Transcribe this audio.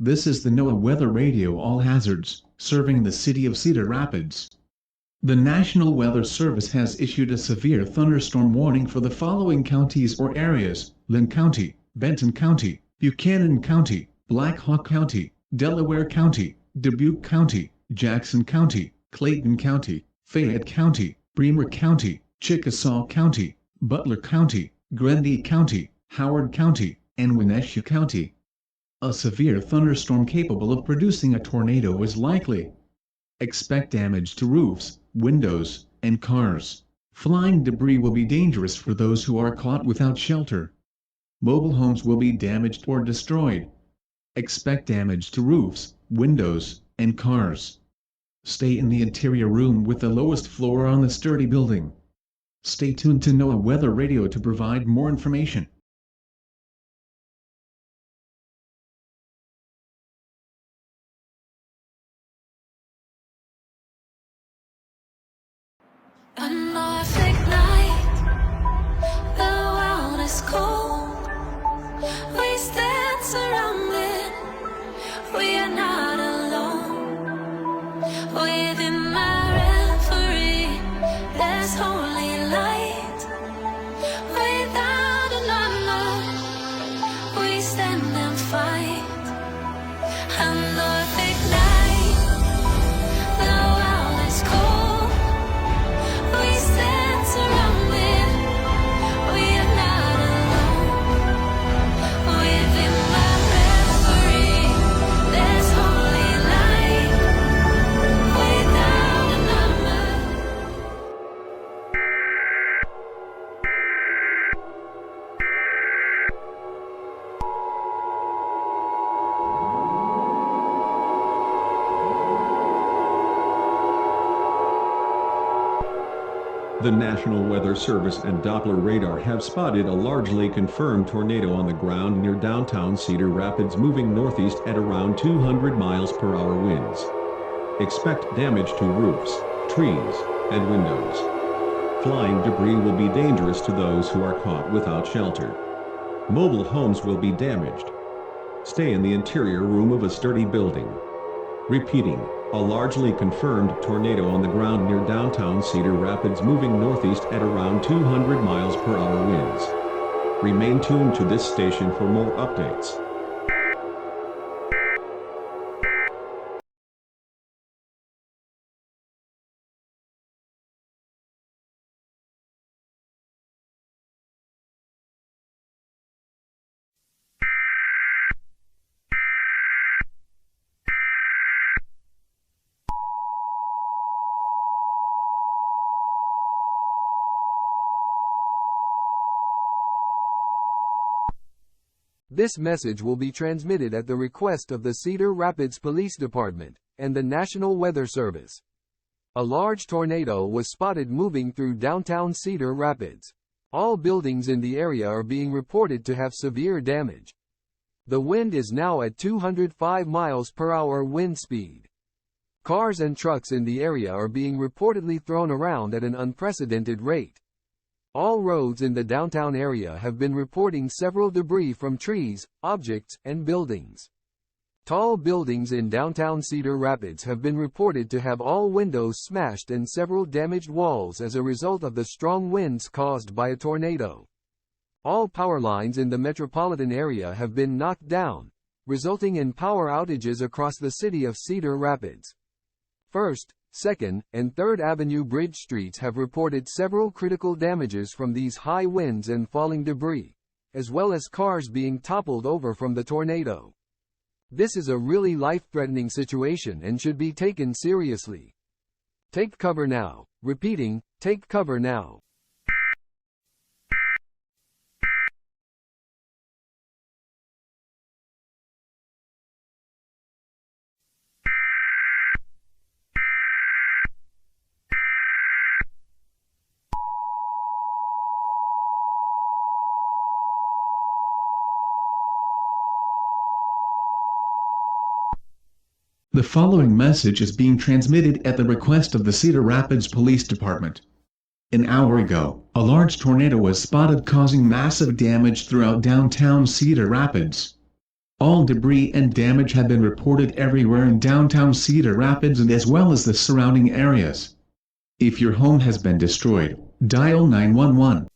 This is the NOAA Weather Radio All Hazards, serving the city of Cedar Rapids. The National Weather Service has issued a severe thunderstorm warning for the following counties or areas: Lynn County, Benton County, Buchanan County, Black Hawk County, Delaware County, Dubuque County, Jackson County, Clayton County, Fayette County, Bremer County, Chickasaw County, Butler County, Grundy County, Howard County, and Wenatchee County. A severe thunderstorm capable of producing a tornado is likely. Expect damage to roofs, windows, and cars. Flying debris will be dangerous for those who are caught without shelter. Mobile homes will be damaged or destroyed. Expect damage to roofs, windows, and cars. Stay in the interior room with the lowest floor on the sturdy building. Stay tuned to NOAA Weather Radio to provide more information. An Orphic night, the world is cold. We stand surrounded, we are not alone. Within my reverie, there's holy light. Without a number, we stand and fight. An Orphic night, the world is cold. We stand surrounded, we are not alone. Within my reverie, there's holy light. Without a number. The National Weather Service and Doppler radar have spotted a largely confirmed tornado on the ground near downtown Cedar Rapids, moving northeast at around 200 miles per hour winds. Expect damage to roofs, trees, and windows. Flying debris will be dangerous to those who are caught without shelter. Mobile homes will be damaged. Stay in the interior room of a sturdy building. Repeating, a largely confirmed tornado on the ground near downtown Cedar Rapids, moving northeast at around 200 miles per hour winds. Remain tuned to this station for more updates. This message will be transmitted at the request of the Cedar Rapids Police Department and the National Weather Service. A large tornado was spotted moving through downtown Cedar Rapids. All buildings in the area are being reported to have severe damage. The wind is now at 205 miles per hour wind speed. Cars and trucks in the area are being reportedly thrown around at an unprecedented rate. All roads in the downtown area have been reporting several debris from trees, objects, and buildings. Tall buildings in downtown Cedar Rapids have been reported to have all windows smashed and several damaged walls as a result of the strong winds caused by a tornado. All power lines in the metropolitan area have been knocked down, resulting in power outages across the city of Cedar Rapids. First, 2nd, and 3rd Avenue Bridge streets have reported several critical damages from these high winds and falling debris, as well as cars being toppled over from the tornado. This is a really life-threatening situation and should be taken seriously. Take cover now. Repeating, take cover now. The following message is being transmitted at the request of the Cedar Rapids Police Department. An hour ago, a large tornado was spotted causing massive damage throughout downtown Cedar Rapids. All debris and damage have been reported everywhere in downtown Cedar Rapids and as well as the surrounding areas. If your home has been destroyed, dial 911.